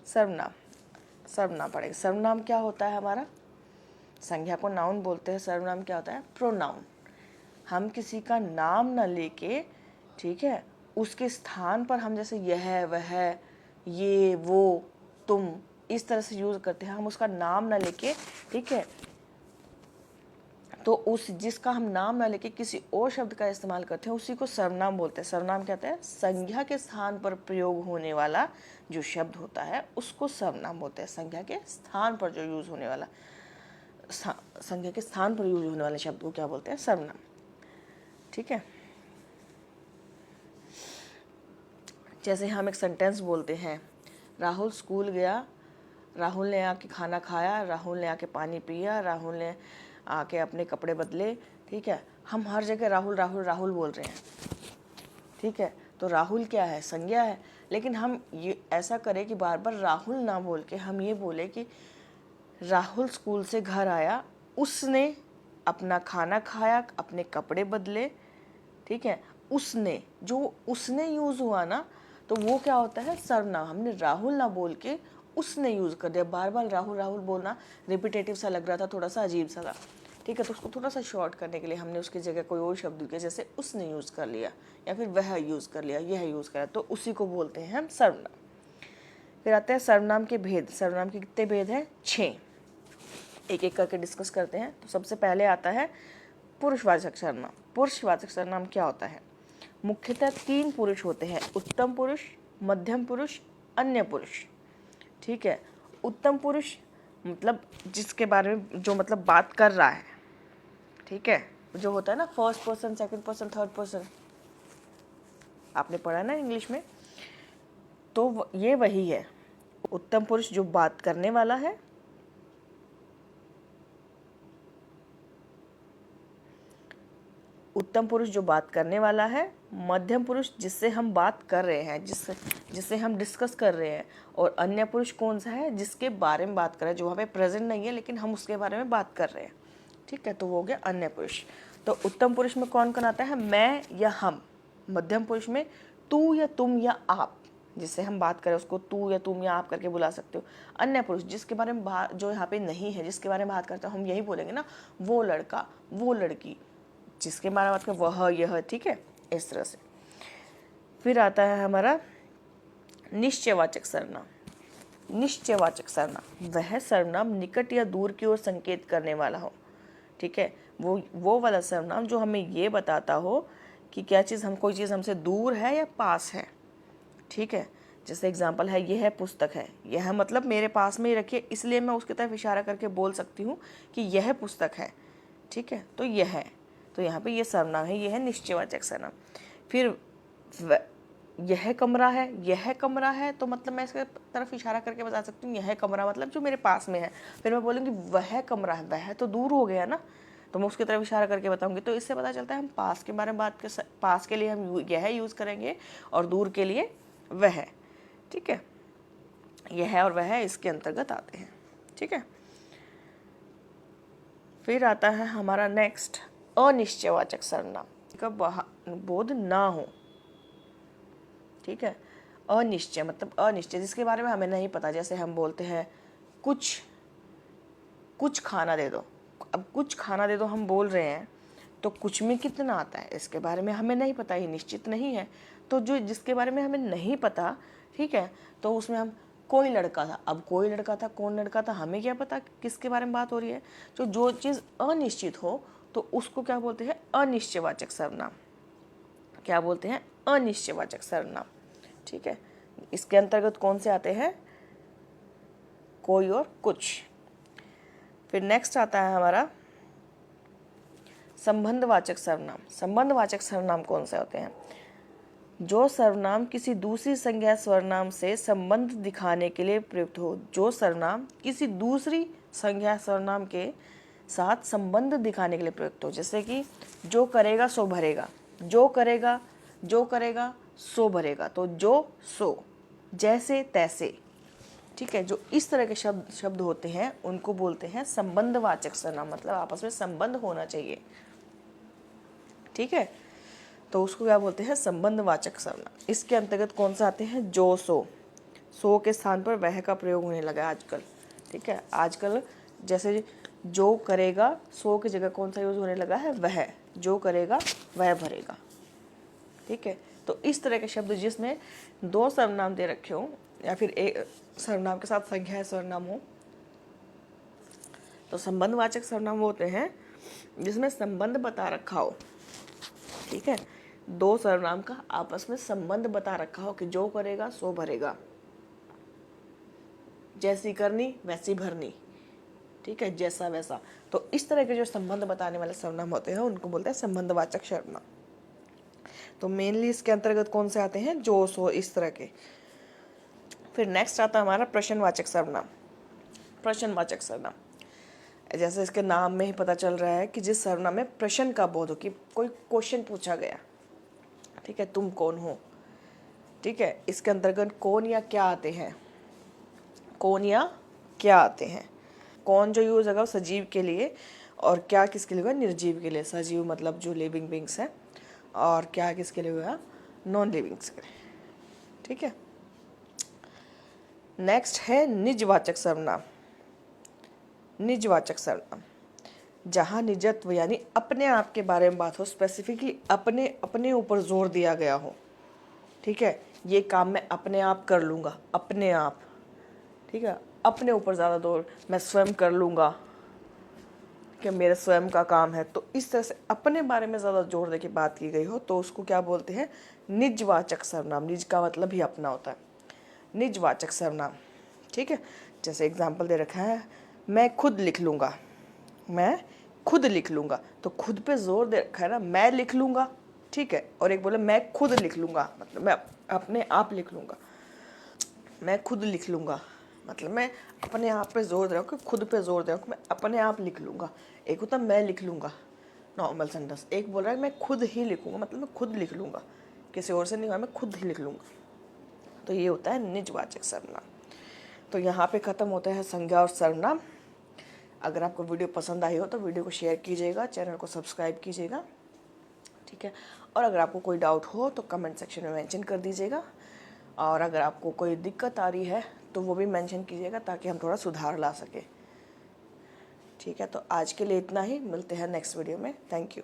सर्वनाम। सर्वनाम पढ़ेंगे। सर्वनाम क्या होता है हमारा? संज्ञा को नाउन बोलते हैं, सर्वनाम क्या होता है? प्रोनाउन। हम किसी का नाम न लेके, ठीक है, उसके स्थान पर हम जैसे यह वह ये वो तुम इस तरह से यूज करते हैं, हम उसका नाम न लेके, ठीक है, तो उस जिसका हम नाम ना लेके किसी और शब्द का इस्तेमाल करते हैं उसी को सर्वनाम बोलते हैं। सर्वनाम क्या होता है? संज्ञा के स्थान पर प्रयोग होने वाला जो शब्द होता है उसको सर्वनाम बोलते हैं। संज्ञा के स्थान पर जो यूज होने वाला, संज्ञा के स्थान पर यूज होने वाले शब्द को क्या बोलते हैं? सर्वनाम। ठीक है, जैसे हम एक सेंटेंस बोलते हैं, राहुल स्कूल गया, राहुल ने आके खाना खाया, राहुल ने आके पानी पिया, राहुल ने आके अपने कपड़े बदले। ठीक है, हम हर जगह राहुल राहुल राहुल बोल रहे हैं। ठीक है, तो राहुल क्या है? संज्ञा है। लेकिन हम ये ऐसा करें कि बार बार राहुल ना बोल के हम ये बोले कि राहुल स्कूल से घर आया, उसने अपना खाना खाया, अपने कपड़े बदले। ठीक है, उसने, जो उसने यूज हुआ ना, तो वो क्या होता है? सर्वनाम। हमने राहुल ना बोल के उसने यूज कर दिया। बार बार राहुल राहुल बोलना रिपीटेटिव सा लग रहा था, थोड़ा सा अजीब सा था। ठीक है, तो उसको थोड़ा सा शॉर्ट करने के लिए हमने उसकी जगह कोई और शब्द के जैसे उसने यूज कर लिया या फिर वह यूज कर लिया, यह यूज करा, तो उसी को बोलते हैं हम सर्वनाम। फिर आते हैं सर्वनाम के भेद। सर्वनाम के कितने भेद हैं? 6। एक एक करके डिस्कस करते हैं। तो सबसे पहले आता है पुरुषवाचक सर्वनाम। पुरुषवाचक सर्वनाम क्या होता है? मुख्यतः 3 पुरुष होते हैं, उत्तम पुरुष, मध्यम पुरुष, अन्य पुरुष। ठीक है, उत्तम पुरुष मतलब जिसके बारे में जो मतलब बात कर रहा है। ठीक है, जो होता है ना first person, second person, third person, आपने पढ़ा ना इंग्लिश में, तो ये वही है। उत्तम पुरुष जो बात करने वाला है, उत्तम पुरुष जो बात करने वाला है, मध्यम पुरुष जिससे हम बात कर रहे हैं, जिससे हम डिस्कस कर रहे हैं, और अन्य पुरुष कौन सा है? जिसके बारे में बात कर रहे हैं, जो वहाँ पे प्रेजेंट नहीं है लेकिन हम उसके बारे में बात कर रहे हैं। ठीक है, तो वो हो गया अन्य पुरुष। तो उत्तम पुरुष में कौन कौन आता है? मैं या हम। मध्यम पुरुष में तू या तुम या आप, जिससे हम बात करें उसको तू या तुम या आप करके बुला सकते हो। अन्य पुरुष जिसके बारे में जो यहाँ पे नहीं है, जिसके बारे में बात करते हो, हम यही बोलेंगे ना, वो लड़का, वो लड़की, जिसके बारे में बात करें वह यह। ठीक है, इस तरह से। फिर आता है हमारा निश्चयवाचक सर्वनाम। निश्चयवाचक सर्वनाम वह सर्वनाम निकट या दूर की ओर संकेत करने वाला हो। ठीक है, वो वाला सर्वनाम जो हमें ये बताता हो कि क्या चीज़, हम कोई चीज़ हमसे दूर है या पास है। ठीक है, जैसे एग्जाम्पल है, यह पुस्तक है, यह मतलब मेरे पास में ही रखिए, इसलिए मैं उसकी तरफ इशारा करके बोल सकती हूँ कि यह पुस्तक है। ठीक है, तो यह है, तो यहाँ पे ये सर्वनाम है, यह है निश्चयवाचक सर्वनाम। फिर यह कमरा है, यह कमरा है, तो मतलब मैं इसके तरफ इशारा करके बता सकती हूँ यह कमरा मतलब जो मेरे पास में है। फिर मैं बोलूँगी वह कमरा है, वह तो दूर हो गया ना, तो मैं उसकी तरफ इशारा करके बताऊंगी। तो इससे पता चलता है हम पास के बारे में बात कर, पास के लिए हम यह यूज़ करेंगे और दूर के लिए वह। ठीक है, यह और वह इसके अंतर्गत आते हैं। ठीक है, फिर आता है हमारा नेक्स्ट अनिश्चयवाचक सर्वनाम का बोध ना हो। ठीक है, अनिश्चय मतलब अनिश्चय, जिसके बारे में हमें नहीं पता। जैसे हम बोलते हैं कुछ खाना दे दो। अब कुछ खाना दे दो हम बोल रहे हैं, तो कुछ में कितना आता है इसके बारे में हमें नहीं पता, ये निश्चित नहीं है। तो जो जिसके बारे में हमें नहीं पता, ठीक है, तो उसमें हम कोई लड़का था, अब कोई लड़का था, कौन लड़का था, हमें क्या पता किसके बारे में बात हो रही है। तो जो चीज़ अनिश्चित हो तो उसको क्या बोलते हैं? अनिश्चयवाचक सर्वनाम। क्या बोलते हैं? अनिश्चयवाचक सर्वनाम। ठीक है, इसके अंतर्गत कौन से आते हैं? कोई और कुछ। फिर नेक्स्ट आता है हमारा संबंधवाचक सर्वनाम। संबंधवाचक सर्वनाम कौन से होते हैं? जो सर्वनाम किसी दूसरी संज्ञा सर्वनाम से संबंध दिखाने के लिए प्रयुक्त हो। जो सर्वनाम किसी दूसरी संज्ञा सर्वनाम के साथ संबंध दिखाने के लिए प्रयुक्त हो। जैसे कि जो करेगा सो भरेगा, जो करेगा, जो करेगा सो भरेगा, तो जो सो, जैसे तैसे। ठीक है, जो इस तरह के शब्द होते हैं उनको बोलते हैं संबंधवाचक सर्वनाम, मतलब आपस में संबंध होना चाहिए। ठीक है, तो उसको क्या बोलते हैं? संबंधवाचक सर्वनाम। इसके अंतर्गत कौन सा आते हैं? जो सो, सो के स्थान पर वह का प्रयोग होने लगा है आजकल। ठीक है, आजकल जैसे जो करेगा, सो की जगह कौन सा यूज़ होने लगा है, वह। जो करेगा वह भरेगा। ठीक है, तो इस तरह के शब्द जिसमें दो सर्वनाम दे रखे हो या फिर एक सर्वनाम के साथ संज्ञा सर्वनाम हो, तो संबंधवाचक सर्वनाम वो होते हैं जिसमें संबंध बता रखा हो। ठीक है, दो सर्वनाम का आपस में संबंध बता रखा हो कि जो करेगा सो भरेगा, जैसी करनी वैसी भरनी। ठीक है, जैसा वैसा। तो इस तरह के जो संबंध बताने वाले सर्वनाम होते हैं उनको बोलते हैं संबंधवाचक सर्वनाम। तो मेनली इसके अंतर्गत कौन से आते हैं, जो सो इस तरह के। फिर नेक्स्ट आता है हमारा प्रश्नवाचक सर्वनाम। प्रश्नवाचक सर्वनाम जैसे इसके नाम में ही पता चल रहा है कि जिस सर्वनाम में प्रश्न का बोध हो, कि कोई क्वेश्चन पूछा गया। ठीक है, तुम कौन हो। ठीक है, इसके अंतर्गत कौन या क्या आते हैं, कौन या क्या आते हैं। कौन जो यूज होगा सजीव के लिए, और क्या किसके लिए होगा, निर्जीव के लिए। सजीव मतलब जो लिविंग बींग्स है, और क्या किसके लिए होगा, नॉन लिविंग्स के लिए। ठीक है, नेक्स्ट है निजवाचक सर्वनाम। निजवाचक सर्वनाम जहाँ निजत्व यानी अपने आप के बारे में बात हो, स्पेसिफिकली अपने अपने ऊपर जोर दिया गया हो। ठीक है, ये काम मैं अपने आप कर लूँगा, अपने आप। ठीक है, अपने ऊपर ज़्यादा जोर, मैं स्वयं कर लूँगा, कि मेरे स्वयं का काम है। तो इस तरह से अपने बारे में ज़्यादा जोर दे के बात की गई हो तो उसको क्या बोलते हैं, निजवाचक सर्वनाम। निज का मतलब ही अपना होता है, निजवाचक सर्वनाम। ठीक है, जैसे एग्जाम्पल दे रखा है, मैं खुद लिख लूँगा, मैं खुद लिख लूँगा। तो खुद पे जोर दे रखा है ना, मैं लिख लूँगा। ठीक है, और एक बोले मैं खुद लिख लूँगा, मतलब मैं अपने आप लिख लूँगा। मैं खुद लिख लूँगा मतलब मैं अपने आप पे जोर दे रहा हूँ, कि खुद पे जोर दे रहा हूँ कि मैं अपने आप लिख लूँगा। एक होता है मैं लिख लूँगा, नॉर्मल सेंटेंस। एक बोल रहा है मैं खुद ही लिखूँगा, मतलब मैं खुद लिख लूँगा, किसी और से नहीं हुआ, मैं खुद ही लिख लूँगा। तो ये होता है निजवाचक सर्वनाम। तो यहाँ पे ख़त्म होता है संज्ञा और सर्वनाम। अगर आपको वीडियो पसंद आई हो तो वीडियो को शेयर कीजिएगा, चैनल को सब्सक्राइब कीजिएगा। ठीक है, और अगर आपको कोई डाउट हो तो कमेंट सेक्शन में मेंशन कर दीजिएगा, और अगर आपको कोई दिक्कत आ रही है तो वो भी मेंशन कीजिएगा ताकि हम थोड़ा सुधार ला सकें। ठीक है, तो आज के लिए इतना ही, मिलते हैं नेक्स्ट वीडियो में। Thank you.